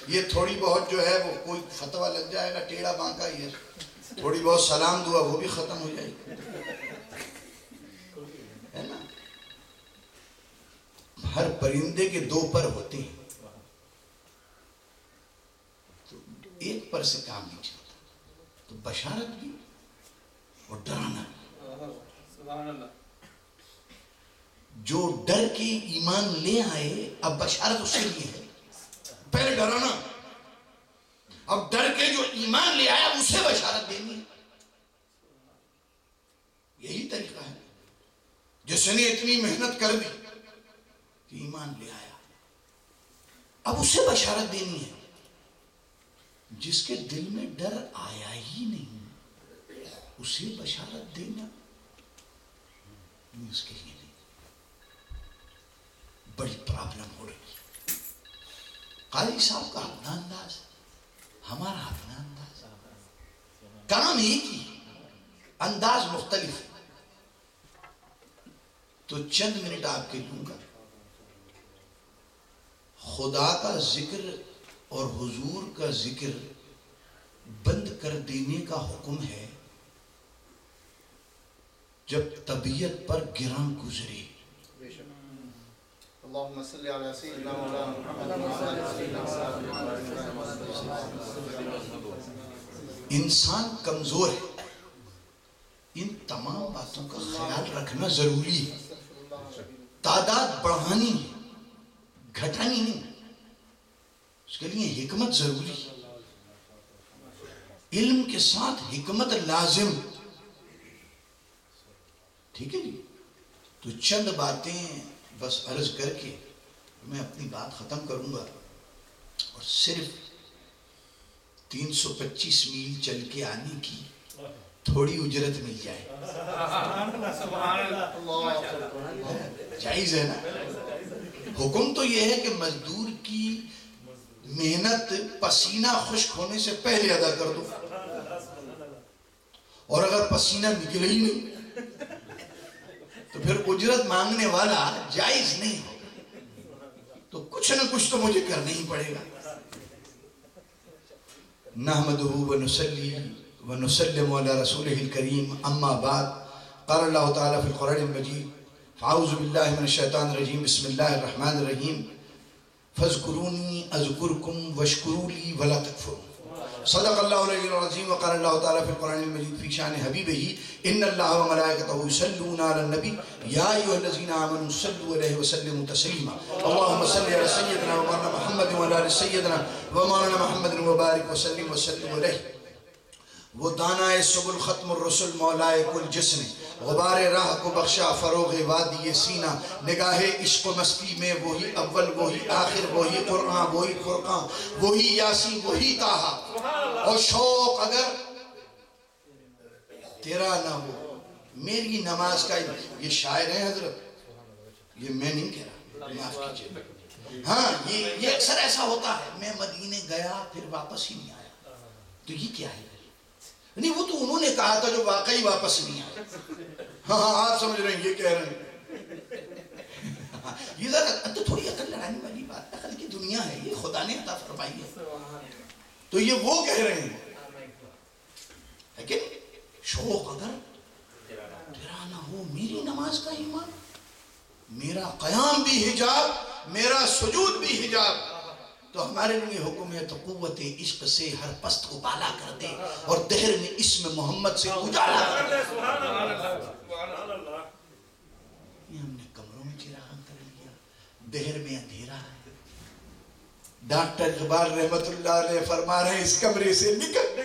یہ تھوڑی بہت جو ہے وہ کوئی فتویٰ لگ جائے گا ٹیڑھا بانکا، یہ تھوڑی بہت سلام دعا وہ بھی ختم ہو جائے گی، ہے نا؟ ہر پرندے کے دو پر ہوتے ہیں، تو ایک پر سے کام نہیں چلتا، تو بشارت بھی اور ڈرانا بھی۔ سبحان اللہ۔ جو ڈر کے ایمان لے آئے، اب بشارت اس کے لیے ہے، پہلے ڈرانا، اب ڈر کے جو ایمان لے آیا اسے بشارت دینی ہے۔ یہی طریقہ ہے، جس نے اتنی محنت کر دی کہ ایمان لے آیا، اب اسے بشارت دینی ہے۔ جس کے دل میں ڈر آیا ہی نہیں اسے بشارت دینا اس کے لیے نہیں، بڑی پرابلم ہو رہی ہے۔ قاضی صاحب کا اپنا انداز، ہمارا اپنا انداز، کام ایک ہی، انداز مختلف ہے۔ تو چند منٹ آپ کے لوں گا۔ خدا کا ذکر اور حضور کا ذکر بند کر دینے کا حکم ہے جب طبیعت پر گراں گزرے۔ اللہم صلی علی سیدنا مولانا انسان کمزور ہے، ان تمام باتوں کا خیال رکھنا ضروری ہے، تعداد بڑھانی ہے، گھٹانی نہیں، اس کے لیے حکمت ضروری ہے، علم کے ساتھ حکمت لازم، ٹھیک ہے جی؟ تو چند باتیں بس عرض کر کے میں اپنی بات ختم کروں گا، اور صرف 325 میل چل کے آنے کی تھوڑی اجرت مل جائے، جائز ہے نا؟ حکم تو یہ ہے کہ مزدور کی محنت پسینہ خشک ہونے سے پہلے ادا کر دو، اور اگر پسینہ نکلے ہی نہیں تو پھر اجرت مانگنے والا جائز نہیں ہو، تو کچھ نہ کچھ تو مجھے کرنا ہی پڑے گا۔ نحمدہ ونصلی ونسلم علی رسولہ الکریم، اما بعد، قال اللہ تعالیٰ فی القرآن المجید، فاعوذ باللہ من الشیطان الرجیم، بسم اللہ الرحمن الرحیم، فاذکرونی اذکرکم واشکروا لی ولا تکفرون۔ صدق اللہ العلی العظیم، وقال اللہ تعالیٰ فی القرآن المجید فی شان حبیبہ، ان اللہ وملائکتہ یصلون علی النبی یا ایھا الذین آمنوا صلوا علیہ وسلموا تسلیما، اللہم صلی علی سیدنا ومولانا محمد وعلی آل سیدنا ومولانا محمد وبارک وسلم وسلم علیہ۔ وہ دانائے سبل ختم الرسل مولائے کل جس نے غبار راہ کو بخشا فروغ وادی سینہ، نگاہ عشق و مستی میں وہی اول وہی آخر، وہی قرآن وہی فرقان، وہی یاسین وہی طٰہٰ، اور شوق اگر تیرا نہ ہو میری نماز کا۔ یہ شاعر ہیں حضرت، یہ میں نہیں کہہ رہا، معاف کیجئے، ہاں یہ اکثر ایسا ہوتا ہے، میں مدینے گیا پھر واپس ہی نہیں آیا، تو یہ کیا ہے؟ نہیں، وہ تو انہوں نے کہا تھا جو واقعی واپس نہیں آئے۔ ہاں آپ سمجھ رہے ہیں، یہ کہہ رہے ہیں، یہ ذرا تو تھوڑی عقل لڑانے والی بات، عقل کی دنیا ہے، یہ خدا نے عطا فرمائی ہے، تو یہ وہ کہہ رہے ہیں، لیکن شوق اگر تیرا نہ ہو میری نماز کا ایمان، میرا قیام بھی حجاب، میرا سجود بھی حجاب، تو ہمارے لیے حکم ہے تو قوت عشق سے ہر پست کو بالا کر دے، اور دہر میں اسم محمد سے اجالا کر دے۔ یہ ہم نے کمروں میں چراغاں کر لیا، دہر میں اندھیرا ہے۔ ڈاکٹر اقبال رحمت اللہ علیہ فرما رہے ہیں اس کمرے سے نکل،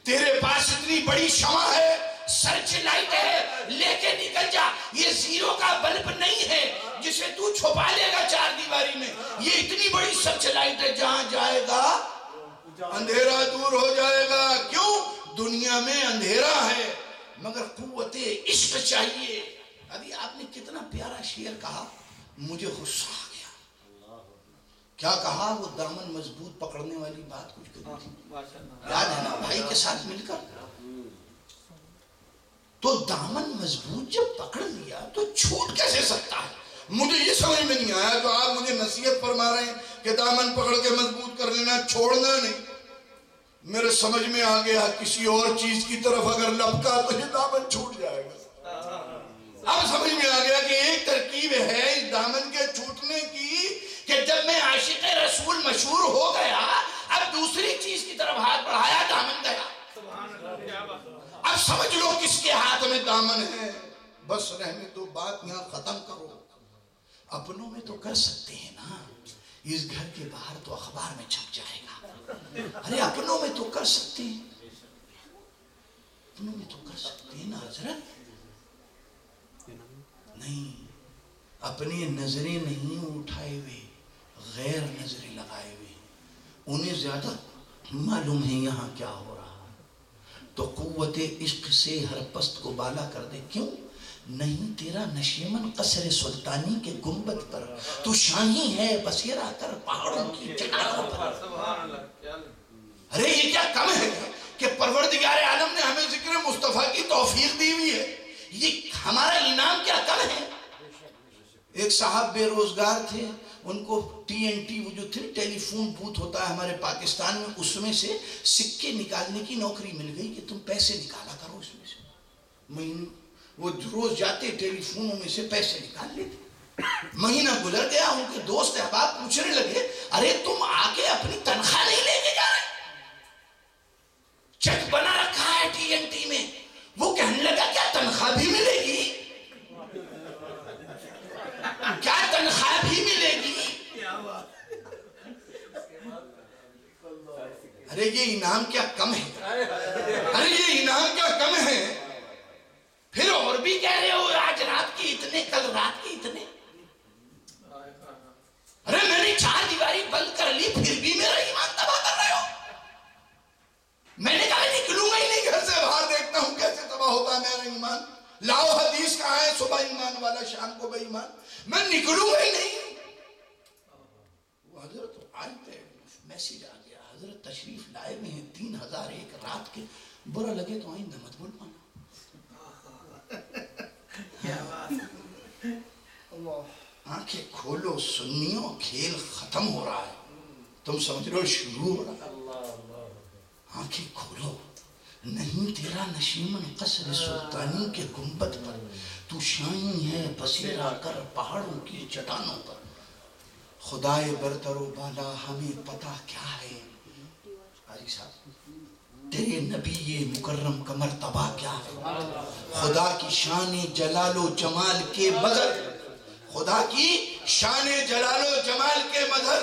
تیرے پاس اتنی بڑی شمع ہے، سرچ لائٹ ہے، لے کے نکل جا، یہ زیرو کا بلب نہیں ہے جسے تو چھپا لے گا چار دیواری میں، یہ اتنی بڑی سرچ لائٹ ہے، جہاں جائے گا اندھیرا دور ہو جائے گا۔ کیوں؟ دنیا میں اندھیرا ہے مگر قوت عشق چاہیے۔ ابھی آپ نے کتنا پیارا شعر کہا، مجھے غصہ آ گیا۔ کیا کہا؟ وہ دامن مضبوط پکڑنے والی بات کچھ کری تھی، یاد ہے نا؟ بھائی کے ساتھ مل کر، تو دامن مضبوط جب پکڑ لیا تو چھوٹ کیسے سکتا ہے؟ مجھے یہ سمجھ میں نہیں آیا، تو آپ مجھے نصیحت فرما رہے ہیں کہ دامن پکڑ کے مضبوط کر لینا پہننا چھوڑنا نہیں. میرے سمجھ میں آ گیا کسی اور چیز کی طرف اگر لپکا تو یہ دامن چھوٹ جائے گا. اب سمجھ میں آ گیا کہ ایک ترکیب ہے اس دامن کے چھوٹنے کی کہ جب میں عاشق رسول مشہور ہو گیا اب دوسری چیز کی طرف ہاتھ بڑھایا دامن گیا. اب سمجھ لو کس کے ہاتھ میں دامن ہے. بس رہنے دو بات یہاں ختم کرو. اپنوں میں تو کر سکتے ہیں نا, اس گھر کے باہر تو اخبار میں چھپ جائے گا. ارے اپنوں میں تو کر سکتے ہیں, اپنوں میں تو کر سکتے ہیں نا حضرت. نہیں, اپنی نظریں نہیں اٹھائے ہوئے, غیر نظریں لگائے ہوئے. انہیں زیادہ معلوم ہے یہاں کیا ہو رہا, تو قوت عشق سے ہر پست کو بالا کر دے. کیوں نہیں؟ تیرا نشیمن قصر سلطانی کے گنبد پر, تو شاہی ہے بسیرا کر پہاڑوں کی چٹانوں پر. ارے یہ کیا کم ہے کہ پروردگار عالم نے ہمیں ذکر مصطفیٰ کی توفیق دی ہوئی ہے. یہ ہمارا انعام کیا کم ہے. ایک صاحب بے روزگار تھے, ان کو TNT وہ جو تھے ٹیلی فون بوتھ ہوتا ہے ہمارے پاکستان میں, اس میں سے سکے نکالنے کی نوکری مل گئی کہ تم پیسے نکالا کرو اس میں سے. مہینے وہ روز جاتے ٹیلی فونوں میں سے پیسے نکال لیتے. مہینہ گزر گیا, ان کے دوست احباب پوچھنے لگے ارے تم آگے اپنی تنخواہ نہیں لے کے جا رہے, چیک بنا رکھا ہے TNT میں. وہ کہنے لگا کیا تنخواہ بھی ملے گی, کیا تنخواہ بھی ملے گی. ارے یہ انعام کیا کم ہے, ارے یہ انعام کیا کم ہے. پھر اور بھی کہہ رہے ہو آج رات کی اتنے, کل رات کی اتنے. ارے میں نے 4 دیواری بند کر لی پھر بھی میرا ایمان تباہ کر رہے ہو. میں نے کہا نکلوں گا ہی نہیں گھر سے باہر, دیکھتا ہوں کیسے تباہ ہوتا ہے میرا ایمان. لاؤ حدیث کہاں ہے, صبح ایمان والا شام کو بے ایمان. میں نکلوں گا ہی نہیں. وہ حضرت آج پہ میسیج آ گیا, حضرت تشریف لائے ہوئے ہیں 3001 رات کے, برا لگے تو آئندہ مت بول پانا. آنکھیں کھولو سنیو, کھیل ختم ہو رہا ہے, تم سمجھ رہو شروع ہو رہا ہے. آنکھیں کھولو, نہیں تیرا نشیمن قصر سلطانی کے گنبد پر, تو شاہی ہے بسیرا کر پہاڑوں کی چٹانوں پر. خدائے برتر و بالا ہمیں پتا کیا ہے. حاجی صاحب تیرے نبی یہ مکرم کا مرتبہ کیا ہے. خدا کی شان جلال و جمال کے مظہر, خدا کی شان جلال و جمال کے مظہر.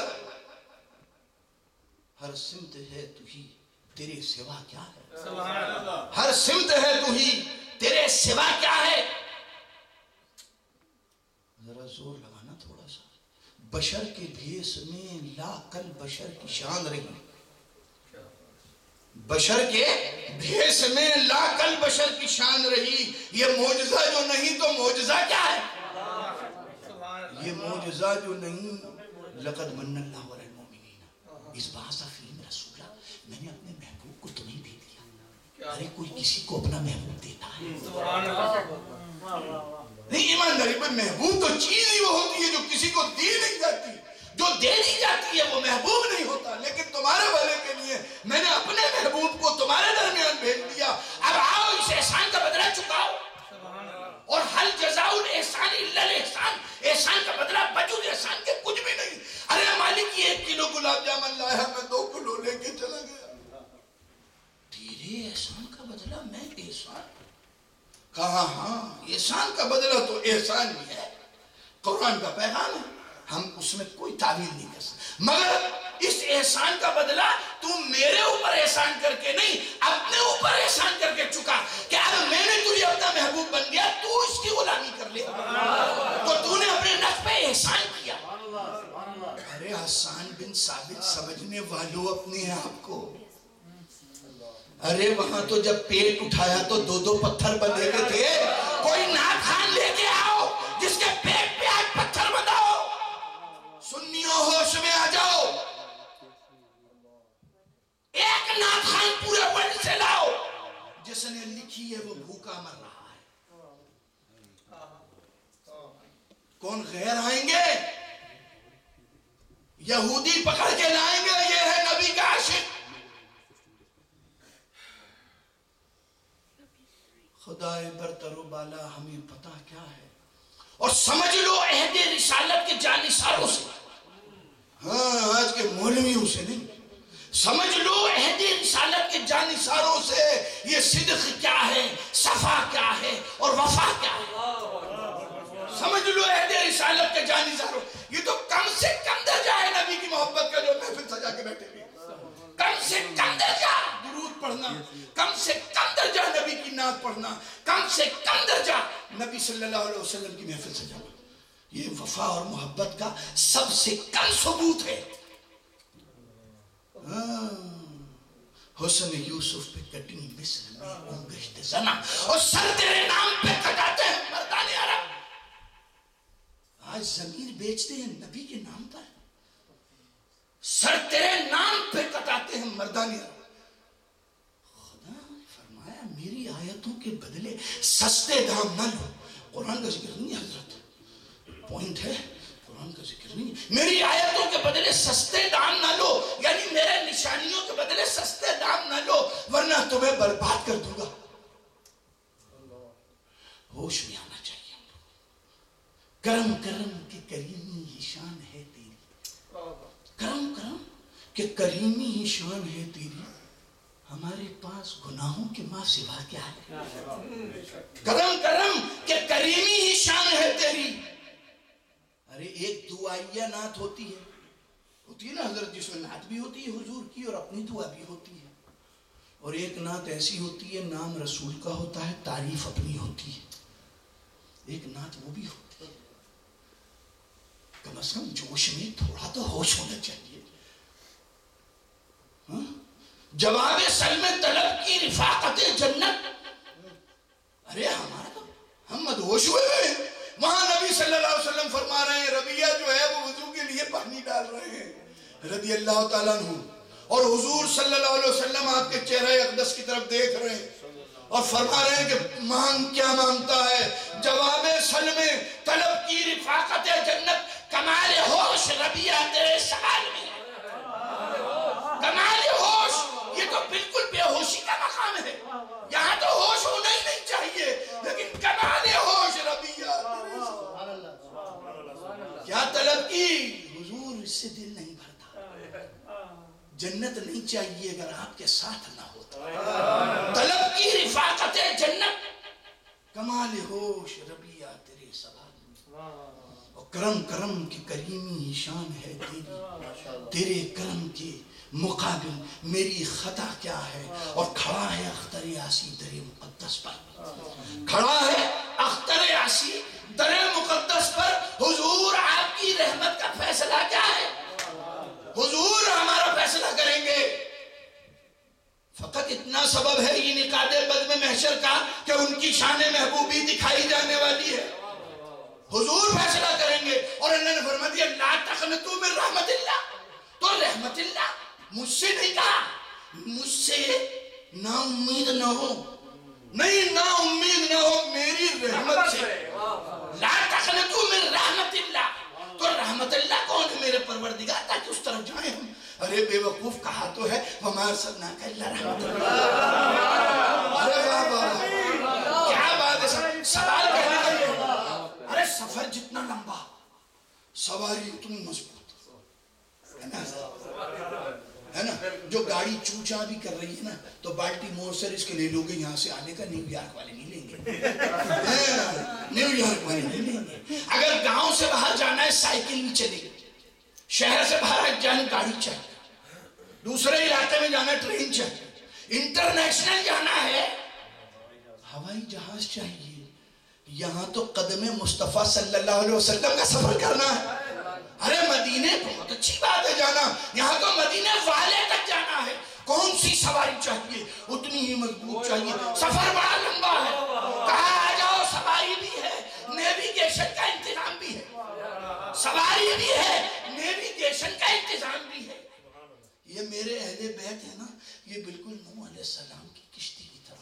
ہر سمت ہے تو ہی, تیرے سوا کیا ہے. ہر سمت ہے تو ہی, تیرے سوا کیا ہے. ذرا زور لگانا تھوڑا سا. بشر کے بھیس میں لا کل بشر کی شان رہی, بشر کے بھیس میں لا کل بشر کی شان رہی. یہ معجزہ جو نہیں تو معجزہ کیا ہے. یہ معجزہ جو نہیں, لقد من اللہ علی المؤمنین اذ بعث فیہم رسولا, میں نے اپنے محبوب کو تمہیں دے دیا. ارے کوئی کسی کو اپنا محبوب دیتا ہے؟ نہیں, ایمانداری پر محبوب تو چیز ہی وہ ہوتی ہے جو کسی کو دی نہیں جاتی. جو دے دی جاتی ہے وہ محبوب نہیں ہوتا. لیکن تمہارے والے کے لیے میں نے اپنے محبوب کو تمہارے درمیان بھیج دیا. اب آؤ اس احسان کا بدلہ چکاؤ. اور حل جزاء الاحسان الا الاحسان, احسان کا بدلہ بجز احسان کے کچھ بھی نہیں. ارے مالک یہ 1 کلو گلاب جامن لایا, میں 2 کلو لے کے چلا گیا. تیرے احسان کا بدلہ میں احسان کہاں. ہاں احسان کا بدلہ تو احسان ہی ہے, قرآن کا پیغام ہے, ہم اس میں کوئی تعبیر نہیں کر سکتے. مگر اس احسان کا بدلہ تو میرے اوپر احسان کر کے نہیں, اپنے اوپر احسان کر کے چکا کہ اب میں نے تجھے اپنا محبوب بن گیا, تو اس کی غلامی کر لے. تو تو نے اپنے نفس پہ احسان کیا. ارے حسان بن ثابت سمجھنے والوں اپنے آپ کو, ارے وہاں تو جب پیٹ اٹھایا تو 2 پتھر بندھے ہوئے تھے. کوئی ناخان لے کے آؤ جس کے پیٹ پہ آج پتھر بندھا ہو. سنیوں ہوش میں آ جاؤ, ایک ناخان پورے ورلڈ سے لاؤ جس نے لکھی ہے وہ بھوکا مر رہا ہے. کون غیر آئیں گے؟ یہودی پکڑ کے لائیں گے یہ ہے نبی خدائے برتر و بالا ہمیں پتا کیا ہے، اور سمجھ لو عہد رسالت کے جانثاروں سے، ہاں آج کے مولویوں سے نہیں، سمجھ لو عہد رسالت کے جانثاروں سے یہ صدق کیا ہے، صفا کیا ہے، اور وفا کیا ہے۔ سمجھ لو عہد رسالت کے جانثاروں، یہ تو کم سے کم درجہ ہے نبی کی محبت کا جو محفل سجا کے بیٹھے ہوئے، کم سے کم درجہ درود پڑھنا، کم سے کم درجہ نبی کی نعت پڑھنا، کم سے کم درجہ نبی صلی اللہ علیہ وسلم کی محفل سجانا، یہ وفا اور محبت کا سب سے کم ثبوت ہے۔ حسن یوسف پہ کٹی مصر میں انگشت زنا، اور سر تیرے نام پہ کٹاتے ہیں مردان عرب۔ آج ضمیر بیچتے ہیں نبی کے نام پر، سر تیرے نام پہ کٹاتے ہیں مردان عرب۔ خدا نے فرمایا میری آیتوں کے بدلے سستے دام نہ لو۔ قرآن کا ذکر نہیں ہے حضرت، پوائنٹ ہے، قرآن کا ذکر نہیں ہے۔ میری آیتوں کے بدلے سستے دام نہ لو، یعنی میرے نشانیوں کے بدلے سستے دام نہ لو، ورنہ تمہیں برباد کر دوں گا۔ ہوش میں آنا چاہیے۔ کرم کرم کہ کریمی ہی شان ہے تیری، کرم کرم کہ کریمی ہی شان ہے تیری، ہمارے پاس گناہوں کے ماں سوا کیا ہے۔ کرم کرم کہ کریمی ہی شان ہے تیری۔ ارے ایک دعائیہ نعت ہوتی ہے نا حضرت، جس میں نعت بھی ہوتی ہے حضور کی اور اپنی دعا بھی ہوتی ہے، اور ایک نعت ایسی ہوتی ہے نام رسول کا ہوتا ہے، تعریف اپنی ہوتی ہے، ایک نعت وہ بھی ہوتی ہے۔ کم از کم جوش میں تھوڑا تو ہوش ہونا چاہیے۔ جواب سلم طلب کی رفاقت جنت، ارے ہمارا تو ہم مدہوش ہوئے ہیں۔ وہاں نبی صلی اللہ علیہ وسلم فرما رہے ہیں ربیہ جو ہے وہ وضو کے لیے پانی ڈال رہے ہیں رضی اللہ تعالیٰ عنہ، اور حضور صلی اللہ علیہ وسلم آپ کے چہرہ اقدس کی طرف دیکھ رہے ہیں اور فرما رہے ہیں کہ مانگ کیا مانگتا ہے؟ جواب سلم طلب کی رفاقت جنت، کمال ہوش ربیہ تیرے سوال میں، کمال ہوش، یہ تو بالکل بے ہوشی کا مقام ہے، یہاں تو ہوش ہونا ہی نہیں چاہیے، لیکن کمال ہوش ربیہ تیرے سوال میں۔ کیا طلب کی؟ حضور اس سے دل نہیں بھرتا، جنت نہیں چاہیے اگر آپ کے ساتھ نہ ہوتا۔ طلب کی رفاقت جنت، کمال ہوش ربیہ تیرے سوال میں، اور کرم کرم کی کریمی ہی شان ہے تیری، تیرے کرم کے مقابل میری خطا کیا ہے۔ اور کھڑا ہے اختر یاسی در مقدس پر، کھڑا ہے اختر یاسی در مقدس پر، حضور آپ کی رحمت کا فیصلہ کیا ہے؟ حضور ہمارا فیصلہ کریں گے۔ فقط اتنا سبب ہے یہ نقاد بد میں محشر کا کہ ان کی شان محبوبی دکھائی جانے والی ہے، حضور فیصلہ کریں گے۔ اور اللہ نے فرما دیا لا تقنطوا من رحمت اللہ، تو رحمت اللہ مجھ سے نہیں کہا، مجھ سے نا امید نہ ہو، نہیں نا امید نہ ہو میری رحمت سے۔ لا تقنطوا من رحمت اللہ، تو رحمت اللہ کون ہے؟ میرے پروردگار، تاکہ اس طرف جائیں ہم۔ ارے بے وقوف کہا تو ہے وَمَا أَرْسَلْنَاكَ إِلَّا رَحْمَةً لِّلْعَالَمِينَ۔ ارے واہ واہ کیا بات ہے، سوال کہنے کا، ارے سفر جتنا لمبا سواری اتنی مضبوط ہے نا۔ جو گاڑی چوچا بھی کر رہی ہے نا تو بالٹی مور سے اس کے لے لوگے، یہاں سے آنے کا نیو یارک والے نہیں لیں گے، نیو یارک والے نہیں لیں گے۔ اگر گاؤں سے باہر جانا ہے سائیکل بھی چلے گی، شہر سے باہر جانا گاڑی چاہیے، دوسرے علاقے میں جانا ٹرین چاہیے، انٹرنیشنل جانا ہے ہوائی جہاز چاہیے۔ یہاں تو قدم مصطفیٰ صلی اللہ علیہ وسلم کا سفر کرنا ہے۔ ارے مدینے بہت اچھی بات ہے جانا، یہاں تو مدینے والے تک جانا ہے۔ کون سی سواری چاہیے؟ اتنی ہی مضبوط چاہیے۔ سفر بڑا لمبا ہے، کہا آ جاؤ، سواری بھی ہے، نیویگیشن کا انتظام بھی ہے، سواری بھی ہے، نیویگیشن کا انتظام بھی ہے۔ یہ میرے اہل بیت ہے نا، یہ بالکل نوح علیہ السلام کی کشتی کی طرح،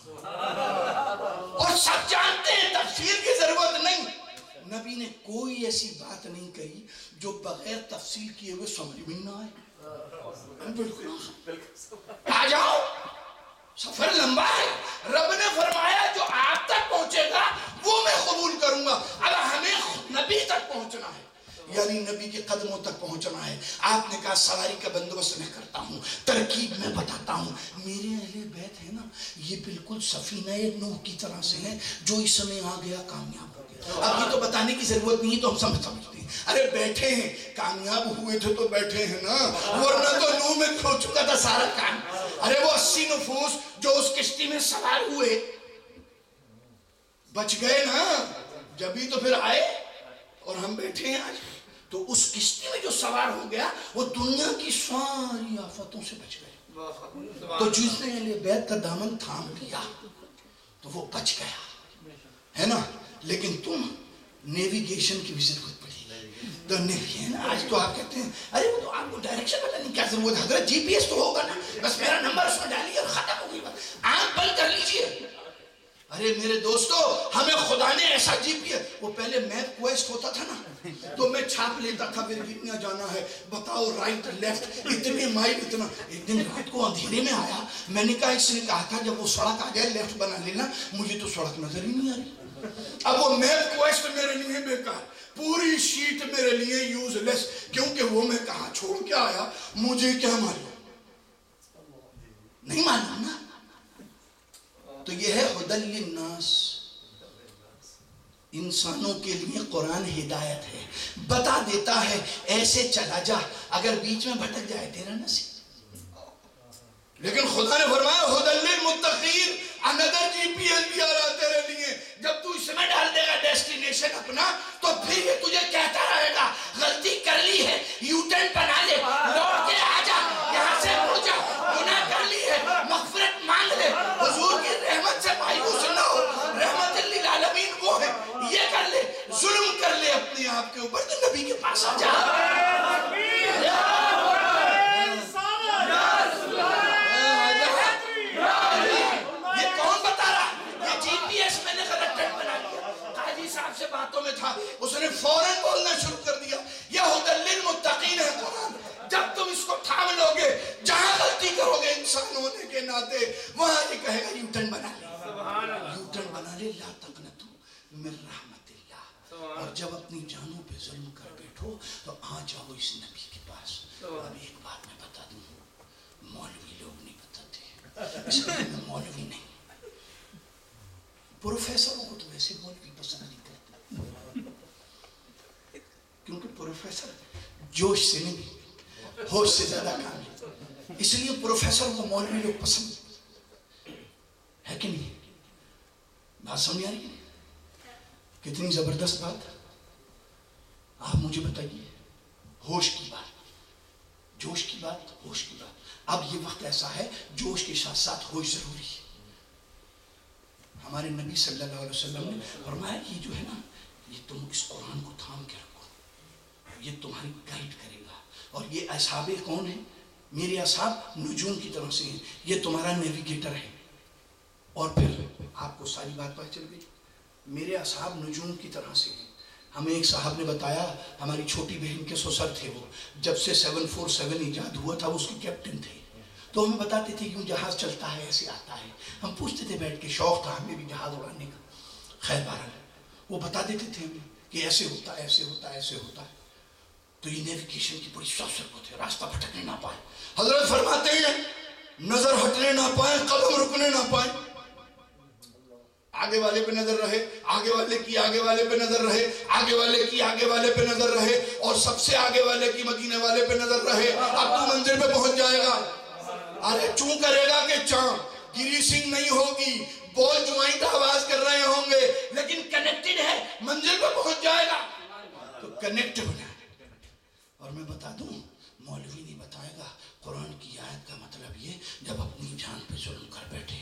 اور سب جانتے ہیں، تفسیر کی ضرورت نہیں۔ نبی نے کوئی ایسی بات نہیں کہی جو بغیر تفصیل کیے ہوئے سمجھ میں نہ آئے۔ بالکل آ جاؤ، سفر لمبا ہے. رب نے فرمایا جو آپ تک پہنچے گا وہ میں قبول کروں گا. اب ہمیں نبی تک پہنچنا ہے، یعنی نبی کے قدموں تک پہنچنا ہے. آپ نے کہا سواری کا بندوبست میں کرتا ہوں، ترکیب میں بتاتا ہوں. میرے اہل بیت ہے نا، یہ بالکل سفینہ نوح کی طرح سے ہیں جو اس سمے آ گیا کامیاب ہو گیا. اب یہ تو بتانے کی ضرورت نہیں، تو ہم سمجھتے ہیں ارے بیٹھے ہیں، کامیاب ہوئے تھے تو بیٹھے ہیں نا، ورنہ تو نوح میں کھو چکا تھا سارا کام. ارے وہ 80 نفوس جو اس کشتی میں سوار ہوئے بچ گئے نا، جبھی تو پھر آئے اور ہم بیٹھے ہیں آج. تو اس کشتی میں جو سوار ہو گیا وہ دنیا کی ساری آفتوں سے بچ گئے. تو جس نے اہل بیت کا دامن تھام لیا تو وہ بچ گیا ہے نا. لیکن تم نیویگیشن کی بھی ضرورت پڑی. تو نیویگیشن آج تو آپ کہتے ہیں ارے وہ تو آپ کو ڈائریکشن بتانے کی کیا ضرورت ہے حضرت، جی پی ایس تو ہوگا نا، بس میرا نمبر اس میں ڈالیے اور ختم ہو گئی بات، آنکھ بند کر لیجئے. ارے میرے دوستو، ہمیں خدا نے ایسا جی پی ایس، وہ پہلے میپ کویسٹ ہوتا تھا نا تو میں چھاپ لیتا تھا ورجینیا جانا ہے، بتاؤ رائٹ لیفٹ اتنے مائل اتنا. ایک دن رات کو اندھیرے میں آیا، میں نے کہا اس نے کہا تھا جب وہ سڑک آ جائے لیفٹ بنا لینا، مجھے تو سڑک نظر ہی نہیں آ رہی. اب وہ میپ کویسٹ میرے لیے بیکار، پوری شیٹ میرے لیے یوز لیس، کیونکہ وہ میں کہاں چھوڑ کے آیا مجھے کیا معلوم، نہیں معلوم نا. تو یہ ہے ہدی للناس، انسانوں کے لیے قرآن ہدایت ہے، بتا دیتا ہے ایسے چلا جا، اگر بیچ میں بھٹک جائے تیرا نصیب. لیکن خدا نے فرمایا ہدی للمتقین، اندر جی پی ایس بھی آ رہا تیرے لیے. جب تو اس میں ڈال دے گا ڈیسٹینیشن اپنا تو پھر یہ تجھے کہتا رہے گا غلطی کر لی ہے، یو ٹرن بنا لے، لوٹ کے آ جا، یہاں سے مڑ جا، گناہ کر لی ہے مغفرت مانگ لے. حضور کی رحمت سے مایوس نہ ہو، رحمت للعالمین وہ ہے. یہ کر لے، ظلم کر لے اپنے آپ کے اوپر تو نبی کے پاس آ جا. سے باتوں میں تھا، اس نے فوراً بولنا شروع کر دیا یہ ہدی للمتقین ہے قرآن. جب تم اس کو تھام لو گے، جہاں غلطی کرو گے انسان ہونے کے ناطے، وہاں یہ کہے گا یو ٹرن بنا لے، یو ٹرن بنا لے، لا تقنطوا من رحمت اللہ. اور جب اپنی جانوں پہ ظلم کر بیٹھو تو آ جاؤ اس نبی کے پاس. اب ایک بات میں بتا دوں، مولوی لوگ نہیں بتاتے، اس لیے میں مولوی نہیں، پروفیسروں کو تو ویسے مولوی پسند نہیں کرتے، کیونکہ پروفیسر جوش سے نہیں ہوش سے زیادہ کام ہے، اس لیے پروفیسر کو مولوی لوگ پسند ہے کہ نہیں. بات سمجھ آ رہی ہے؟ کتنی زبردست بات. آپ مجھے بتائیے، ہوش کی بات، جوش کی بات، ہوش کی بات. اب یہ وقت ایسا ہے جوش کے ساتھ ساتھ ہوش ضروری ہے. ہمارے نبی صلی اللہ علیہ وسلم نے فرمایا یہ جو ہے نا، یہ تم اس قرآن کو تھام کے رکھو، یہ تمہاری گائیڈ کرے گا. اور یہ اصحاب کون ہیں؟ میرے اصحاب نجوم کی طرح سے ہیں، یہ تمہارا نیویگیٹر ہے. اور پھر آپ کو ساری بات پتہ چل گئی، میرے اصحاب نجوم کی طرح سے ہیں. ہمیں ایک صاحب نے بتایا، ہماری چھوٹی بہن کے سسر تھے، وہ جب سے 747 ایجاد ہوا تھا وہ اس کے کیپٹن تھے. تو ہمیں بتاتے تھے کیوں جہاز چلتا ہے ایسے آتا ہے. ہم پوچھتے تھے بیٹھ کے، شوق تھا ہمیں بھی جہاز اڑانے کا. خیر بہرحال وہ بتا دیتے تھے ہمیں کہ ایسے ہوتا ہے، ایسے ہوتا ہے، ایسے ہوتا ہے. تو یہ نیویگیشن کی بڑی سخت ضرورت ہے، راستہ بھٹکنے نہ پائے. حضرت فرماتے ہیں نظر ہٹنے نہ پائیں، قدم رکنے نہ پائیں. آگے والے پہ نظر رہے، آگے والے کی آگے والے پہ نظر رہے، آگے والے کی آگے والے پہ نظر رہے، اور سب سے آگے والے کی مدینے والے پہ نظر رہے. اب تو منزل پہ پہنچ جائے گا. ارے چوں کرے گا کہ چاں، گریسنگ نہیں ہوگی، بال جوائنٹ آواز کر رہے ہوں گے، لیکن کنیکٹڈ ہے، منزل پہ پہنچ جائے گا. تو کنیکٹ بنا. اور میں بتا دوں، مولوی نہیں بتائے گا، قرآن کی آیت کا مطلب یہ جب اپنی جان پہ ظلم کر بیٹھے،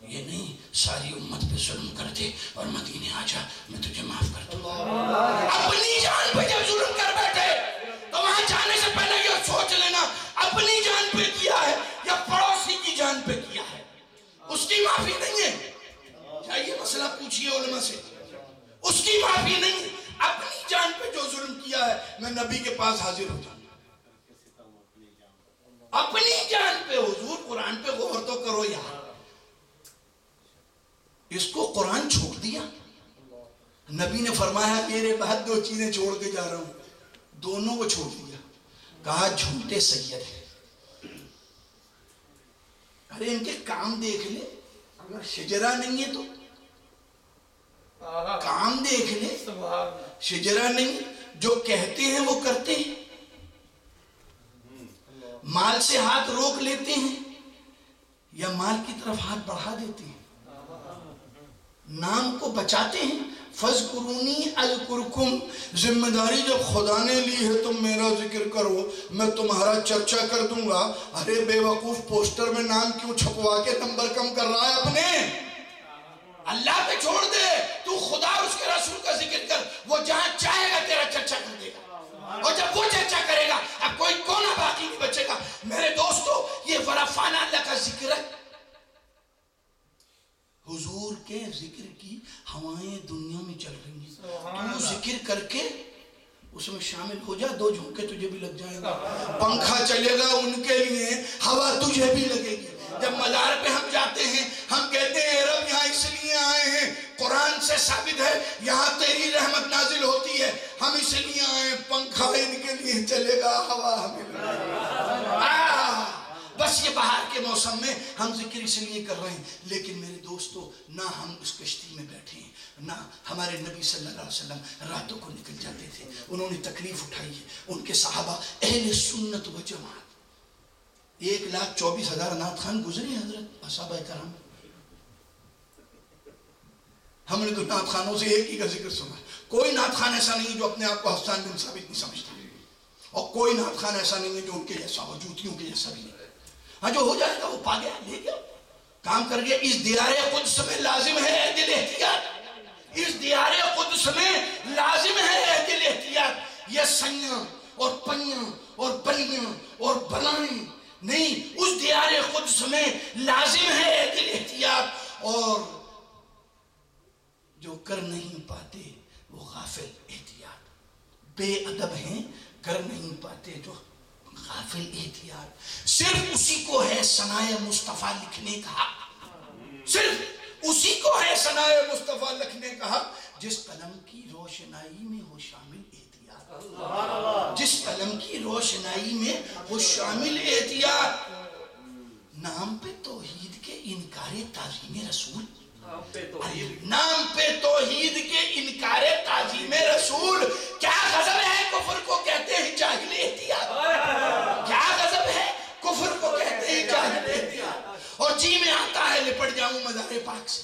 یہ نہیں ساری امت پہ ظلم کر دے اور مدینے آ جا میں تجھے معاف کر دوں. اپنی جان پہ جب ظلم کر بیٹھے تو وہاں جانے سے پہلے یہ سوچ لینا اپنی جان پہ کیا ہے یا پڑوسی کی جان پہ کیا ہے، اس کی معافی نہیں ہے. چاہیے مسئلہ پوچھئے علماء سے، اس کی معافی نہیں. اپنی جان پہ جو ظلم کیا ہے میں نبی کے پاس حاضر ہو جاؤں. اپنی جان پہ، حضور قرآن پہ غور تو کرو یار. اس کو قرآن چھوڑ دیا. نبی نے فرمایا میرے بعد 2 چیزیں چھوڑ کے جا رہا ہوں, دونوں کو چھوڑ دیا. کہا جھوٹے سید ہیں. ارے ان کے کام دیکھ لے, اگر شجرا نہیں ہے تو کام دیکھ لے. شجرا نہیں, جو کہتے ہیں وہ کرتے ہیں. مال سے ہاتھ روک لیتے ہیں یا مال کی طرف ہاتھ بڑھا دیتے ہیں. نام کو بچاتے ہیں. فَاذْكُرُونِي أَذْكُرْكُمْ, ذمہ داری جب خدا نے لی ہے تم میرا ذکر کرو, میں تمہارا چرچا کر دوں گا. ارے بے وقوف, پوسٹر میں نام کیوں چھپوا کے نمبر کم کر رہا ہے اپنے؟ اللہ پہ چھوڑ دے, تو خدا اور اس کے رسول کا ذکر کر. وہ جہاں چاہے گا تیرا چرچا کر دے گا, اور جب وہ چرچا کرے گا اب کوئی کونا باقی نہیں بچے گا. میرے دوستو, یہ ورفانہ اللہ کا ذکر ہے. حضور کے ذکر کی ہوائیں دنیا میں چل رہی ہیں. تو ذکر کر کے اس میں شامل ہو جا, 2 جھونکے تجھے بھی لگ جائیں گا. پنکھا چلے گا ان کے لیے, ہوا تجھے بھی لگے گی. جب مزار پہ ہم جاتے ہیں ہم کہتے ہیں رب یہاں اس لیے آئے ہیں, قرآن سے ثابت ہے یہاں تیری رحمت نازل ہوتی ہے, ہم اس لیے آئے ہیں. پنکھا ان کے لیے چلے گا, ہوا ہمیں لگے گا. بس یہ بہار کے موسم میں ہم ذکر اس لیے کر رہے ہیں. لیکن میرے دوستو, نہ ہم اس کشتی میں بیٹھے ہیں, نہ ہمارے نبی صلی اللہ علیہ وسلم راتوں کو نکل جاتے تھے. انہوں نے تکلیف اٹھائی ہے. ان کے صحابہ اہل سنت و جماعت 1,24,000 نعت خوان گزرے حضرت صحابہ کرام. ہم نے تو نعت خوانوں سے ایک ہی کا ذکر سنا. کوئی نعت خوان ایسا نہیں جو اپنے آپ کو حسان بن ثابت نہیں سمجھتا, اور کوئی نعت خوان ایسا نہیں ہے جو ان کے جیسا ہو, جوتیوں کے جیسا بھی نہیں. ہاں جو ہو جائے گا وہ پا گیا, لے گیا, کام کر گیا. اس دیار قدس میں لازم ہے دل احتیاط. اس دیار قدس میں لازم ہے دل احتیاط. یہ سیاں اور پنیاں اور بلیاں اور بلائیں نہیں, اس دیار قدس میں لازم ہے دل احتیاط. اور جو کر نہیں پاتے وہ غافل احتیاط. بے ادب ہیں, کر نہیں پاتے جو غافل احتیاط. صرف اسی کو ہے ثنائے مصطفیٰ لکھنے کا حق, صرف اسی کو ہے ثنائے مصطفیٰ لکھنے کا حق, جس قلم کی روشنائی میں ہو شامل احتیاط. جس قلم کی روشنائی میں ہو شامل احتیاط. نام پہ توحید کے انکار تعظیم رسول, نام پہ توحید کے انکار تعظیم رسول. کیا غضب ہے کفر کو کہتے ہیں جاہل احتیاط. کیا غضب ہے کفر کو کہتے ہیں جاہل احتیاط. اور جی میں آتا ہے لپٹ جاؤں مزار پاک سے.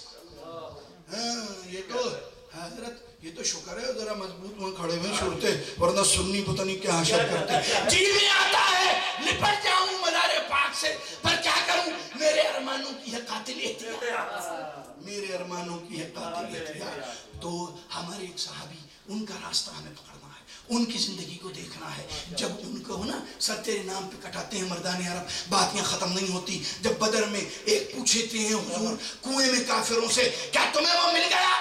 یہ تو حضرت, یہ تو شکر ہے ذرا مضبوط وہاں کھڑے ہوئے چھوڑتے, ورنہ سنی پتہ نہیں کیا حشر کرتے. جی میں آتا ہے لپٹ جاؤں مزار پاک سے, پر کیا کروں میرے ارمانوں کی ہے قاتل احتیاط. میرے ارمانوں کی ہے قاتل احتیاط. تو ہمارے ایک صحابی, ان کا راستہ ہمیں پکڑنا ہے, ان کی زندگی کو دیکھنا ہے. جب ان کو نا سر تیرے نام پہ کٹاتے ہیں مردان عرب, باتیں ختم نہیں ہوتی. جب بدر میں ایک پوچھتے ہیں حضور کنویں میں کافروں سے, کیا تمہیں وہ مل گیا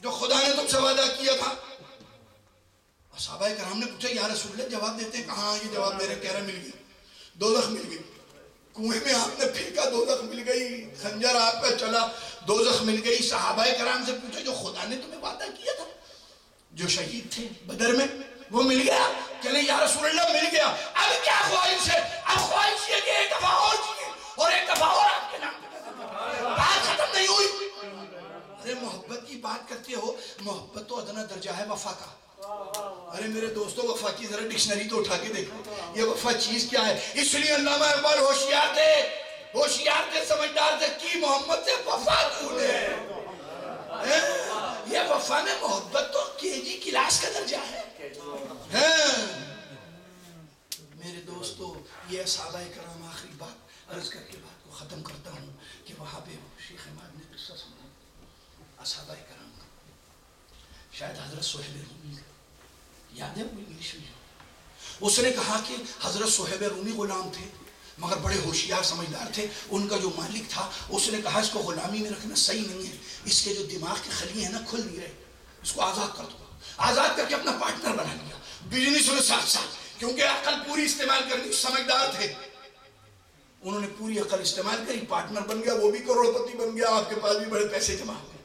جو خدا نے تم سے وعدہ کیا تھا؟ صحابہ کرام نے پوچھا یا رسول اللہ, جواب دیتے ہیں کہاں, یہ جواب میرے کہہ رہا مل گیا. دوزخ مل گئی, کنویں میں آپ نے پھینکا دوزخ مل گئی, خنجر آپ پہ چلا دوزخ مل گئی. صحابہ کرام سے پوچھا جو خدا نے تمہیں وعدہ کیا تھا, جو شہید تھے بدر میں, وہ مل گیا؟ کہنے یا رسول اللہ مل گیا. اب کیا خواہش ہے؟ اب خواہش یہ کہ ایک دفعہ اور جیے اور ایک دفعہ اور آپ کے نام پہ. بات ختم نہیں ہوئی. ارے محبت کی بات کرتے ہو, محبت تو ادنا درجہ ہے وفا کا. ارے میرے دوستو, وفا کی ذرا ڈکشنری تو اٹھا کے دیکھو, یہ وفا چیز کیا ہے. اس لیے علامہ اقبال ہوشیار تھے, سمجھدار تھے, کی محمد سے وفا ڈھونڈے. یہ وفا میں محبت تو KG کلاس کا درجہ ہے. میرے دوستو, یہ صحابہ کرام, آخری بات عرض کر کے بات کو ختم کرتا ہوں کہ وہاں پہ شیخ حماد نے قصہ سنا صحابہ کرام کا. شاید حضرت صہیب رومی, یاد ہے وہ انگلش میں, اس نے کہا کہ حضرت صہیب رومی غلام تھے مگر بڑے ہوشیار سمجھدار تھے. ان کا جو مالک تھا اس نے کہا اس کو غلامی میں رکھنا صحیح نہیں ہے, اس کے جو دماغ کے خلیے ہیں نا کھل نہیں رہے, اس کو آزاد کر دو. آزاد کر کے اپنا پارٹنر بنا لیا بزنس میں ساتھ ساتھ, کیونکہ عقل پوری استعمال کرنی, سمجھدار تھے. انہوں نے پوری پوری عقل استعمال کری، پارٹنر بن گیا، وہ بھی کروڑپتی بن گیا، آپ کے پاس بھی بڑے پیسے جمع ہو گئے.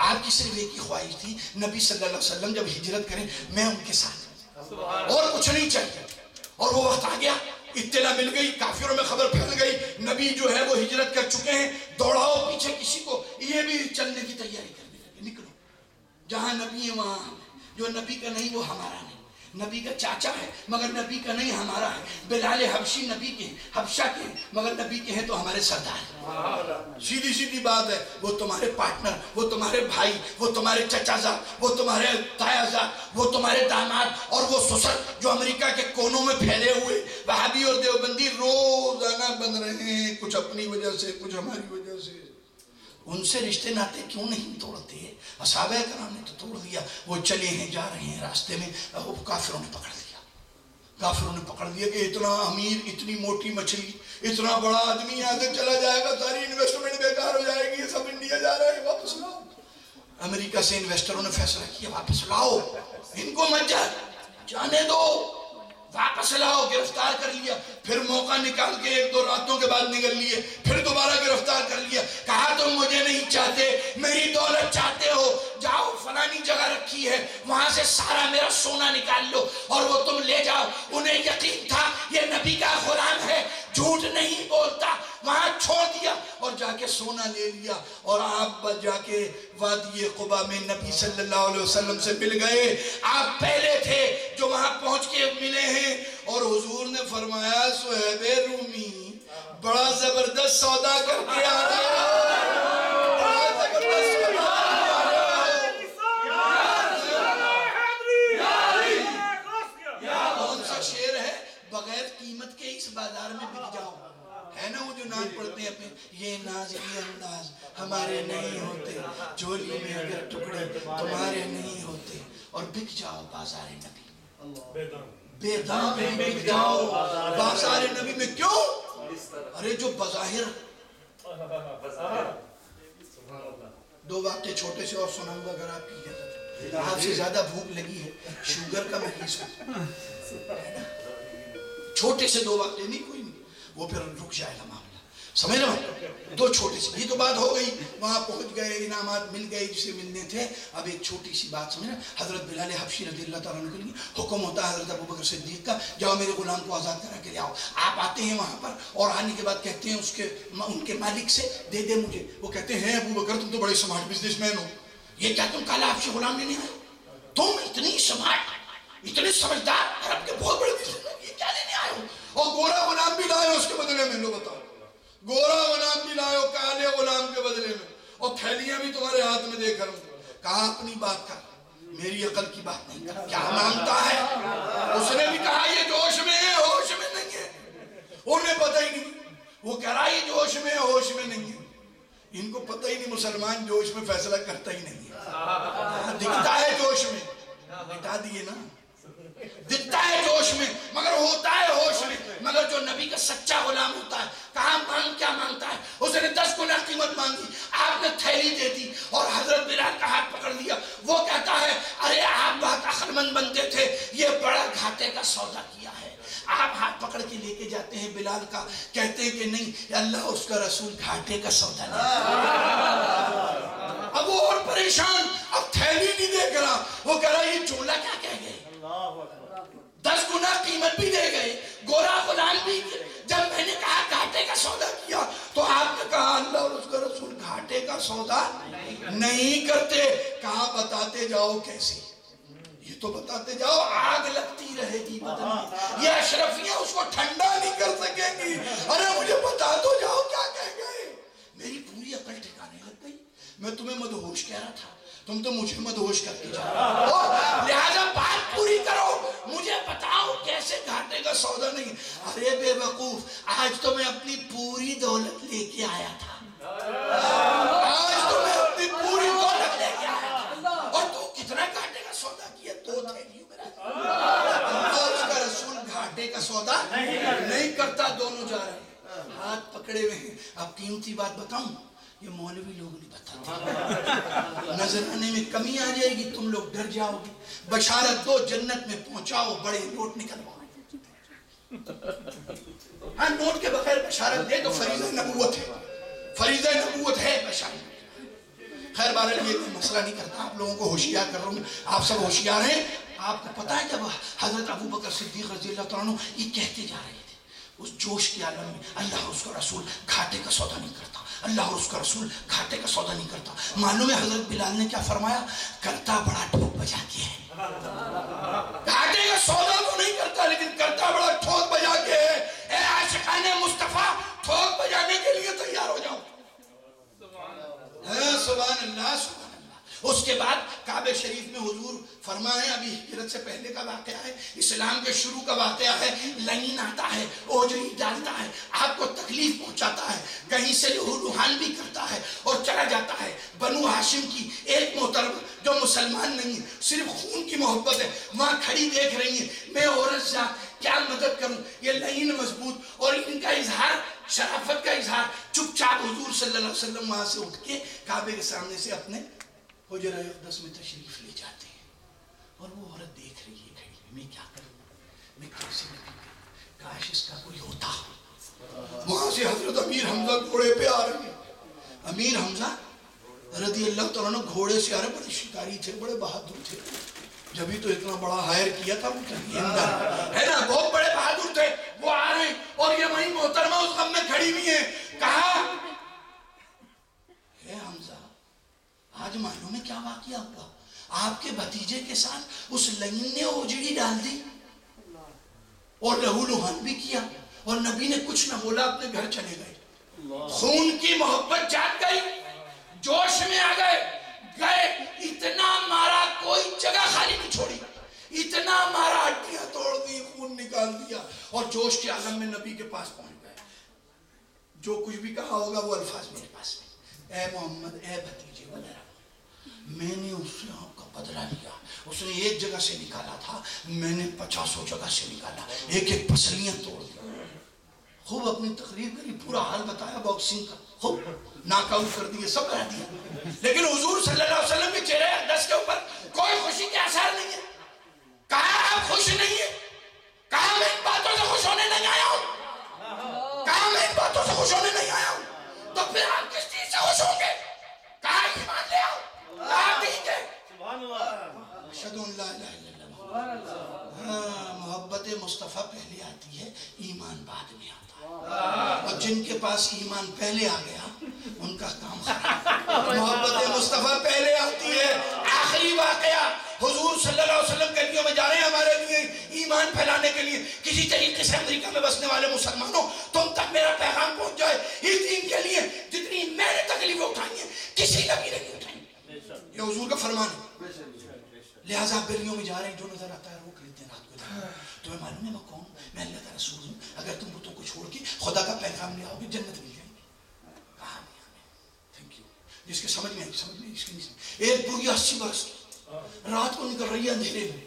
آپ کی صرف ایک ہی خواہش تھی، نبی صلی اللہ علیہ وسلم جب ہجرت کریں میں ان کے ساتھ، اور کچھ نہیں چاہیے. اور وہ وقت آ گیا، اطلاع مل گئی، کافروں میں خبر پھیل گئی، نبی جو ہے وہ ہجرت کر چکے ہیں. دوڑاؤ پیچھے کسی کو، یہ بھی چلنے کی تیاری کرنے لگے. نکلو، جہاں نبی ہے وہاں ہم ہیں. جو نبی کا نہیں وہ ہمارا نہیں. نبی کا چاچا ہے مگر نبی کا نہیں ہمارا ہے. بلال حبشی نبی کے ہیں، حبشہ کے ہیں، مگر نبی کے ہیں تو ہمارے سردار. سیدھی سیدھی بات ہے. وہ تمہارے پارٹنر، وہ تمہارے بھائی، وہ تمہارے چچا زاد، وہ تمہارے تایا زاد، وہ تمہارے داماد اور وہ سسر جو امریکہ کے کونوں میں پھیلے ہوئے وہابی اور دیوبندی روزانہ بن رہے ہیں، کچھ اپنی وجہ سے کچھ ہماری وجہ سے. ان سے رشتے ناتے کیوں نہیں توڑتے؟ اصحابہ کرام نے تو توڑ دیا. وہ چلے ہیں، جا رہے ہیں، راستے میں وہ کافروں نے پکڑ لیا. کافروں نے پکڑ لیا کہ اتنا امیر، اتنی موٹی مچھلی، اتنا بڑا آدمی یہاں سے چلا جائے گا، ساری انویسٹمنٹ بیکار ہو جائے گی، سب انڈیا جا رہے ہیں، واپس لاؤ. امریکہ سے انویسٹروں نے فیصلہ کیا واپس لاؤ، ان کو مت جانے دو، واپس لاؤ. گرفتار کر لیا. پھر موقع نکال کے 1-2 راتوں کے بعد نکل لیے. پھر دوبارہ گرفتار کر لیا. کہا تم مجھے نہیں چاہتے، میری دولت چاہتے ہو، جاؤ فلانی جگہ رکھی ہے وہاں سے سارا میرا سونا نکال لو اور وہ تم لے جاؤ. انہیں یقین تھا یہ نبی کا غلام ہے، جھوٹ نہیں بولتا. وہاں چھوڑ دیا اور جا کے سونا لے لیا. اور آپ جا کے وادی قبا میں نبی صلی اللہ علیہ وسلم سے مل گئے. آپ پہلے تھے جو وہاں پہنچ کے ملے ہیں. اور حضور نے فرمایا صہیب رومی بڑا زبردست سودا کر کے آ رہا ہے، بڑا زبردست سودا کر کے آ رہا ہے. کون سا شعر ہے؟ بغیر قیمت کے اس بازار میں بک جاؤ. ہے نا وہ جو ناز پڑھتے ہیں اپنے، یہ ناز یہ انداز ہمارے نہیں ہوتے، جولی میں اگر ٹکڑے تمہارے نہیں ہوتے. اور بک جاؤ بازار نبی، بے دام میں بک جاؤ بازار نبی میں. کیوں؟ ارے جو بظاہر 2 واقعے چھوٹے سے اور سناؤں گا اگر آپ کی اجازت. آپ سے زیادہ بھوک لگی ہے، شوگر کا مریض ہے. چھوٹے سے 2 واقعے، نہیں کوئی نہیں، وہ پھر رک جائے گا معاملہ. سمجھ رہے ہو؟ 2 چھوٹے سے. یہ تو بات ہو گئی، وہاں پہنچ گئے، انعامات مل گئے جسے ملنے تھے. اب ایک چھوٹی سی بات سمجھ رہے. حضرت بلال حبشی رضی اللہ تعالیٰ عنہ کے لیے حکم ہوتا ہے حضرت ابوبکر صدیق کا، جاؤ میرے غلام کو آزاد کرا کے لے آؤ. آپ آتے ہیں وہاں پر اور آنے کے بعد کہتے ہیں ان کے مالک سے دے دے مجھے. وہ کہتے ہیں ابوبکر تم تو بڑے سمارٹ بزنس مین ہو، یہ کیا تم کالا حبشی غلام لینے آئے؟ تم اتنی سمارٹ، اتنے سمجھدار، عرب کے بہت بڑے بزنس مین، یہ کیا لینے آئے ہو؟ اور گورا غلام بھی لائے اس کے بدلے میں. لو بتاؤ، گورا غلام بھی لائے ہو کالے غلام کے بدلے میں، اور تھیلیاں بھی تمہارے ہاتھ میں دے کر. کہا اپنی بات کر، میری عقل کی بات نہیں کر. کیا مانگتا ہے؟ اس نے بھی کہا یہ جوش میں ہے، ہوش میں نہیں ہے. انہیں پتہ ہی نہیں. وہ کہہ رہا یہ جوش میں ہے، ہوش میں نہیں ہے. ان کو پتہ ہی نہیں مسلمان جوش میں فیصلہ کرتا ہی نہیں ہے. دکھتا ہے جوش میں، بتا دیے نا، دکھتا ہے جوش میں مگر ہوتا ہے ہوش میں. مگر جو نبی کا سچا غلام ہوتا ہے، کہاں مانگ کیا مانگتا ہے؟ اس نے 10 گنا قیمت مانگی، آپ نے تھیلی دے دی اور حضرت بلال کا ہاتھ پکڑ لیا. وہ کہتا ہے ارے آپ بہت عقل مند بنتے تھے، یہ بڑا گھاٹے کا سودا کیا ہے. آپ ہاتھ پکڑ کے لے کے جاتے ہیں بلال کا، کہتے ہیں کہ نہیں اللہ اس کا رسول گھاٹے کا سودا نہیں. اب وہ اور پریشان، اب تھیلی نہیں دیکھ رہا. وہ کہہ رہا یہ جملہ کیا کہہ گئے؟ 10 گنا قیمت بھی دے گئے، گورا غلام بھی. جب میں نے کہا گھاٹے کا سودا کیا تو آپ نے کہا اللہ اور اس کا رسول گھاٹے کا سودا نہیں کرتے. کہا بتاتے جاؤ کیسے؟ یہ تو بتاتے جاؤ، آگ لگتی رہے گی بدن میں، یہ اشرفیاں اس کو ٹھنڈا نہیں کر سکیں گی. ارے مجھے بتا تو جاؤ کیا کہہ گئے. میری پوری عقل ٹھکانے لگ گئی. میں تمہیں مدہوش کہہ رہا تھا، تم تو مجھے مدہوش کرتے جا رہے ہو. لہذا بات پوری کرو، مجھے بتاؤ کیسے گھاٹے کا سودا نہیں. ارے بے وقوف، آج تو میں اپنی پوری دولت لے کے آیا تھا، آج تو میں اپنی پوری دولت لے کے آیا تھا. اور تو کتنا گھاٹے کا سودا کیا؟ 2 تھیلیوں میں اللہ اور اس کا رسول گھاٹے کا سودا نہیں کرتا. دونوں جا رہے ہیں، ہاتھ پکڑے ہوئے ہیں. اب قیمتی بات بتاؤں، یہ مولوی لوگ نہیں بتاتے، نظر آنے میں کمی آ جائے گی، تم لوگ ڈر جاؤ گے. بشارت دو، جنت میں پہنچاؤ، بڑے نوٹ نکلواؤ. ہاں نوٹ کے بغیر بشارت دے تو فریضہ نبوت ہے، فریضہ نبوت ہے بشارت۔ خیر بہرحال یہ مسئلہ نہیں کرتا، آپ لوگوں کو ہوشیار کر رہا ہوں، آپ سب ہوشیار ہیں۔ آپ کو پتا ہے جب حضرت ابو بکر صدیق رضی اللہ تعالیٰ عنہ یہ کہتے جا رہے تھے اس جوش کے عالم میں، اللہ اور اس کا رسول گھاٹے کا سودا نہیں کرتا، اللہ اور اس کا رسول گھاٹے کا سودا نہیں کرتا۔ معلوم ہے حضرت بلال نے کیا فرمایا؟ کرتا بڑا ٹھوک بجا کے ہے، گھاٹے کا سودا تو نہیں کرتا لیکن کرتا بڑا ٹھوک بجا کے ہے۔ اے عاشقان مصطفیٰ، ٹھوک بجانے کے لیے تیار ہو جاؤ۔ سبحان اللہ سبحان اللہ۔ اس کے بعد کعبہ شریف میں حضور فرمائے، ابھی ہجرت سے پہلے کا واقعہ ہے، اسلام کے شروع کا واقعہ ہے، لعین آتا ہے، اوجری ڈالتا ہے، آپ کو تکلیف پہنچاتا ہے، کہیں سے لہو بھی کرتا ہے اور چلا جاتا ہے۔ بنو ہاشم کی ایک محترم جو مسلمان نہیں ہے، صرف خون کی محبت ہے، وہاں کھڑی دیکھ رہی ہیں، میں عورت سے کیا مدد کروں؟ یہ لعین مضبوط اور ان کا اظہار، شرافت کا اظہار، چپ چاپ حضور صلی اللہ علیہ وسلم وہاں سے اٹھ کے کعبے کے سامنے سے اپنے حجرہ اقدس میں تشریف لے جاتے ہیں، اور وہ عورت دیکھ رہی ہے کھڑی ہے، میں کیا کروں، میں کیسے نکلوں، کاش اس کا کوئی ہوتا۔ وہاں سے حضرت امیر حمزہ گھوڑے پہ آ رہے ہیں، امیر حمزہ رضی اللہ تعالیٰ عنہ گھوڑے سے آ رہے، بڑے شکاری تھے، بڑے بہادر تھے، جبھی تو اتنا بڑا ہائر کیا تھا وہ ہے نا، بہت بڑے بہادر تھے، وہ آ رہے ہیں اور یہ وہیں محترمہ اس غم میں کھڑی ہوئی ہیں۔ کہا اے حمزہ، آج معلوم ہے کیا واقعہ ہوا؟ آپ کے بھتیجے کے ساتھ اس لعین نے اوجڑی ڈال دی اور لہو لہان بھی کیا، اور نبی نے کچھ نہ بولا، اپنے گھر چلے گئے۔ خون کی محبت جاگ گئی، جوش میں آ گئے، اتنا مارا، کوئی جگہ خالی نہیں چھوڑی، اتنا مارا، ہڈیاں توڑ دی، خون نکال دیا، اور جوش کے عالم میں نبی کے پاس پہنچ گئے۔ جو کچھ بھی کہا ہوگا وہ الفاظ میرے پاس نہیں، اے محمد، اے بھتیجے وغیرہ، میں نے اس سے آپ کا بدلہ لیا، اس نے ایک جگہ سے نکالا تھا، میں نے 50 جگہ سے نکالا، ایک ایک پسلیاں توڑ دی۔ خوب اپنی تقریر کری، پورا حال بتایا باکسنگ کا، خوب ناک آؤٹ کر دیے، سب کرا دیا، لیکن حضور صلی اللہ علیہ وسلم کے چہرے اقدس کے اوپر کوئی خوشی کے آثار نہیں ہے۔ کہا آپ خوش نہیں ہے؟ کہا میں ان باتوں سے خوش ہونے نہیں آیا ہوں، کہا میں ان باتوں سے خوش ہونے نہیں آیا ہوں، تو پھر آپ کس چیز سے خوش ہوں گے؟ کہا ایمان لے آؤ، کہا ٹھیک ہے، اشہد ان لا الہ الا اللہ۔ محبت مصطفیٰ پہلے آتی ہے، ایمان بعد میں آتا ہے، اور جن کے پاس ایمان پہلے آ گیا ان کا کام خراب۔ محبت مصطفیٰ پہلے آتی ہے۔ آخری واقعہ، حضور صلی اللہ علیہ وسلم گلیوں میں جا رہے ہیں ہمارے لیے ایمان پھیلانے کے لیے، کسی طریقے سے امریکہ میں بسنے والے مسلمانوں تم تک میرا پیغام پہنچ جائے، اس دین کے لیے جتنی میں نے تکلیفیں اٹھائی ہیں کسی نبی نے نہیں اٹھائی، یہ حضور کا فرمان ہے۔ لہٰذا آپ گلیوں میں جا رہے ہیں، جو نظر آتا ہے روک لیتے ہیں رات کو۔ تمہیں معلوم ہے میں کون ہوں؟ میں اللہ کا رسول ہوں، اگر تم بتوں کو چھوڑ کے خدا کا پیغام لے آؤ گے جنت مل جائے گی۔ کہا نہیں ہمیں، تھینک یو، جس کے سمجھ میں آئی سمجھ میں، جس کے نہیں سمجھ۔ ایک بوڑھی 80 برس کی رات کو نکل رہی ہے اندھیرے میں،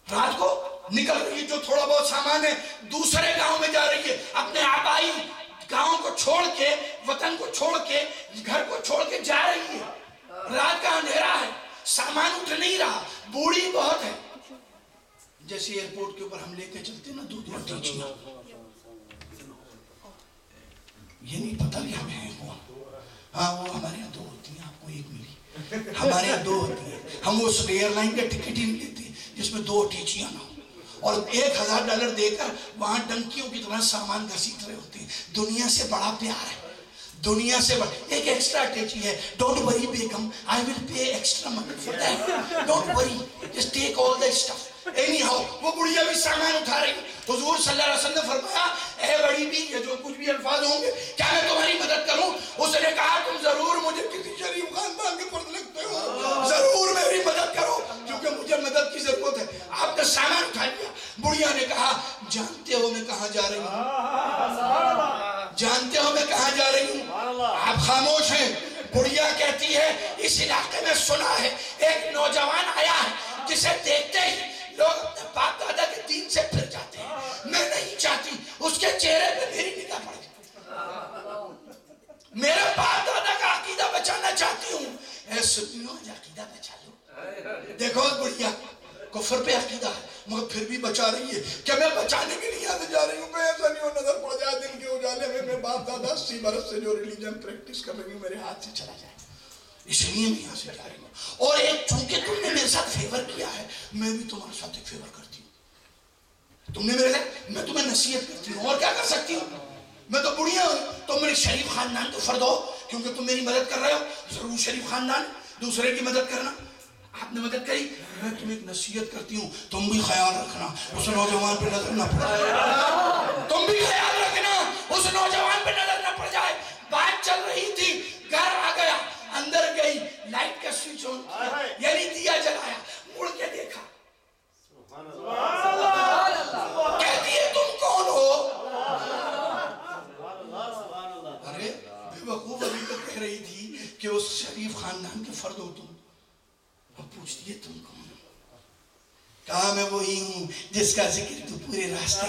رات کو نکل رہی ہے، جو تھوڑا بہت سامان ہے دوسرے گاؤں میں جا رہی ہے، اپنے آبائی گاؤں کو چھوڑ کے، وطن کو چھوڑ کے، گھر کو چھوڑ کے جا رہی ہے، رات کا اندھیرا ہے، سامان اٹھ نہیں رہا، بوڑھی بہت ہے۔ جیسے ایئرپورٹ کے اوپر ہم لے کے چلتے نا دودھ اور ٹیچیاں، یہ نہیں پتا کہ ہم ہیں کون۔ ہاں وہ ہمارے یہاں 2 ہوتی ہیں، آپ کو 1 ملی، ہمارے یہاں 2 ہوتی ہیں، ہم اس ایئر لائن کا ٹکٹ ہی نہیں لیتے جس میں 2 ٹیچیاں نہ ہوں، اور $1000 دے کر وہاں ڈنکیوں کی طرح سامان گھسیٹ رہے ہوتے ہیں۔ دنیا سے بڑا پیار ہے، دنیا سے بڑا ایک ایکسٹرا اٹیچی ہے، ڈونٹ وری بیگم، I will pay extra money for that, don't worry, just take all the stuff. Anyhow وہ بڑھیا بھی سامان اٹھا رہی، حضور صلی اللہ علیہ وسلم نے فرمایا اے بڑی بھی، یہ جو کچھ بھی الفاظ ہوں گے، کیا میں تمہاری مدد کروں؟ اس نے کہا تم ضرور مجھے کسی شریف خاندان کے فرد لگتے ہو، ضرور میری مدد کرو کیونکہ مجھے مدد کی ضرورت ہے۔ آپ نے سامان اٹھا لیا، بڑھیا نے کہا جانتے ہو میں کہاں جا رہی ہوں؟ جانتے ہو میں کہاں جا رہی ہوں؟ آپ خاموش ہیں۔ بڑھیا کہتی ہے اس علاقے میں سنا ہے ایک نوجوان آیا ہے جسے دیکھتے ہی لوگ اپنے باپ دادا کے دین سے پھر جاتے ہیں، میں نہیں چاہتی اس کے چہرے پہ میری نگاہ پڑ جائے، میرے باپ دادا کا عقیدہ بچانا چاہتی ہوں۔ اے سنیو آج عقیدہ بچا لو، دیکھو بڑھیا کفر پہ عقیدہ ہے مگر پھر بھی بچا بچا رہی ہے کہ میں بچانے کے لیے آنے جا رہی ہوں. میں ایسا نہیں ہو نظر پڑ جائے دن کے اجالے میں باپ دادا 80 برس سے جو ریلیجن پریکٹس کر رہی ہوں میرے ہاتھ سے چلا جائے, اس لیے میں یہاں سے جا رہی ہوں. اور ایک چونکہ تم نے میرے ساتھ فیور کیا ہے, میں بھی تمہارے ساتھ ایک فیور کرتی ہوں. تم نے میرے ساتھ, میں تمہیں نصیحت کرتی ہوں, اور کیا کر سکتی ہوں؟ میں تو بڑھیا ہوں. تم میرے شریف خاندان کے فرد ہو, کیونکہ تم میری مدد کر رہے ہو. ضرور شریف خاندان, دوسرے کی مدد کرنا. آپ نے مدد کری, میں تمہیں ایک نصیحت کرتی ہوں, تم بھی خیال رکھنا اس نوجوان پہ نظر نہ پڑ جائے. تم بھی خیال رکھنا اس نوجوان پہ نظر نہ پڑ جائے. بات چل رہی تھی, گھر آ گیا, اندر گئی, لائٹ کا سوئچ آن کیا, یعنی دیا جلایا, مڑ کے دیکھا, کہتی ہے تم کون ہو؟ ارے بے وقوف, ابھی تو کہہ رہی تھی کہ اس شریف خاندان کے فرد ہو تم, اب پوچھتی ہے تم کون ہو؟ کہا میں وہی ہوں جس کا ذکر تو پورے راستے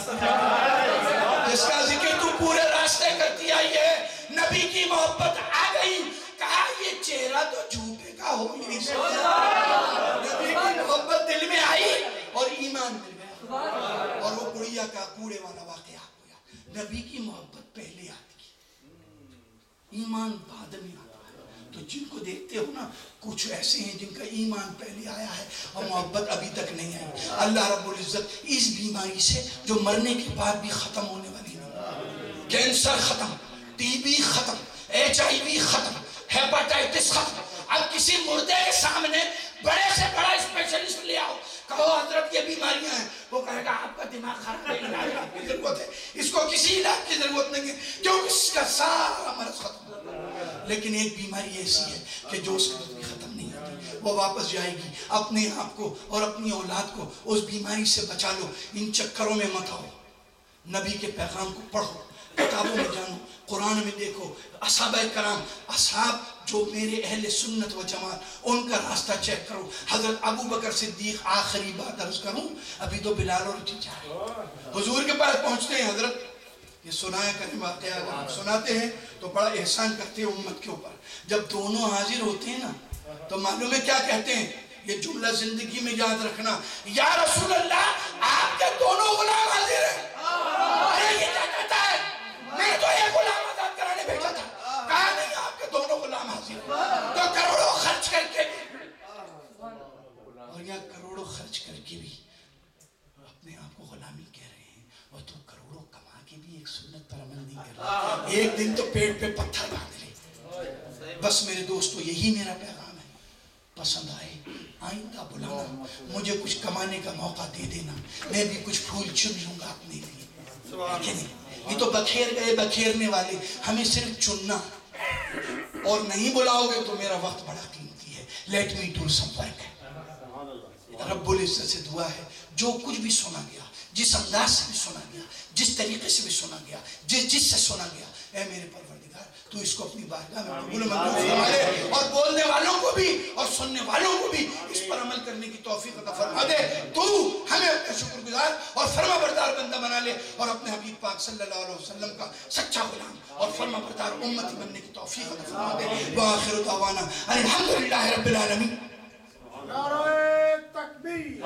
جس کا ذکر تو پورے راستے کرتی آئی ہے. نبی کی محبت آ گئی, کہا یہ چہرہ تو جھوٹے کا ہو ہی نہیں سکتا. نبی کی محبت دل میں آئی اور ایمان مل گیا, اور وہ گڑیا کا کوڑے والا واقعہ ہو گیا. نبی کی محبت پہلے آتی ہے, ایمان بعد میں آتا ہے. تو جن کو دیکھتے ہو نا, کچھ ایسے ہیں جن کا ایمان پہلے آیا ہے اور محبت ابھی تک نہیں آئی. اللہ رب العزت اس بیماری سے جو مرنے کے بعد بھی ختم ہونے والی نہیں, کینسر ختم, ٹی بی ختم, HIV ختم, ہیپاٹائٹس ختم. اب کسی مردے کے سامنے بڑے سے بڑا اسپیشلسٹ لے آؤ, کہو حضرت یہ بیماریاں ہیں, وہ کہے گا آپ کا دماغ خراب ہے, علاج آپ کی ضرورت ہے, اس کو کسی علاج کی ضرورت نہیں ہے, کیونکہ اس کا سارا مرض ختم. لیکن ایک بیماری ایسی ہے کہ جو اس کا بھی ختم نہیں ہوتی, وہ واپس جائے گی. اپنے آپ کو اور اپنی اولاد کو اس بیماری سے بچا لو, ان چکروں میں مت آؤ. نبی کے پیغام کو پڑھو, کتابوں میں جانو, قرآن میں دیکھو. اصحابہ کرام, اصحاب جو میرے اہل سنت و جماعت, ان کا راستہ چیک کرو. حضرت ابو بکر صدیق, آخری بات عرض کروں, ابھی تو بلال اور چچا ہے, حضور کے پاس پہنچتے ہیں. حضرت یہ سنایا کریں واقعہ, اگر آپ سناتے ہیں تو بڑا احسان کرتے ہیں امت کے اوپر. جب دونوں حاضر ہوتے ہیں نا, تو معلوم ہے کیا کہتے ہیں, یہ جملہ زندگی میں یاد رکھنا, یا رسول اللہ آپ کے دونوں غلام حاضر ہیں. ارے یہ کیا کہتا ہے, میں تو ایک غلام آزاد کرانے بھیجا تھا. کہا نہیں, آپ کے دونوں غلام حاضر ہیں. تو کروڑوں خرچ کر کے بھی, اور یہاں کروڑوں خرچ کر کے بھی اپنے آپ کو غلامی کہہ رہے ہیں, اور تو کروڑوں کما کے بھی ایک سنت پر عمل نہیں کر رہے. ایک دن تو پیٹ پہ پتھر باندھ لے. بس میرے دوستو, یہی میرا پیغام ہے. پسند آئے آئندہ بلانا, مجھے کچھ کمانے کا موقع دے دینا, میں بھی کچھ پھول چن لوں گا اپنے لیے. لیکن یہ تو بکھیر گئے بکھیرنے والے, ہمیں صرف چننا, اور نہیں بلاؤ گے تو میرا وقت بڑا قیمتی ہے. Let me do some work. رب العزت سے دعا ہے, جو کچھ بھی سنا گیا, جس انداز سے بھی سنا گیا, جس طریقے سے بھی سنا گیا, جس سے سنا گیا, اے میرے پروردگار تو اس کو اپنی بارگاہ میں قبول منظور فرما دے, اور بولنے والوں کو بھی اور سننے والوں کو بھی اس پر عمل کرنے کی توفیق عطا فرما دے. تو ہمیں اپنے شکر گزار اور فرما بردار بندہ بنا لے, اور اپنے حبیب پاک صلی اللہ علیہ وسلم کا سچا غلام اور فرما بردار امتی بننے کی توفیق عطا فرما دے. وآخر دعوانا الحمدللہ رب العالمین. نعرہ تکبیر.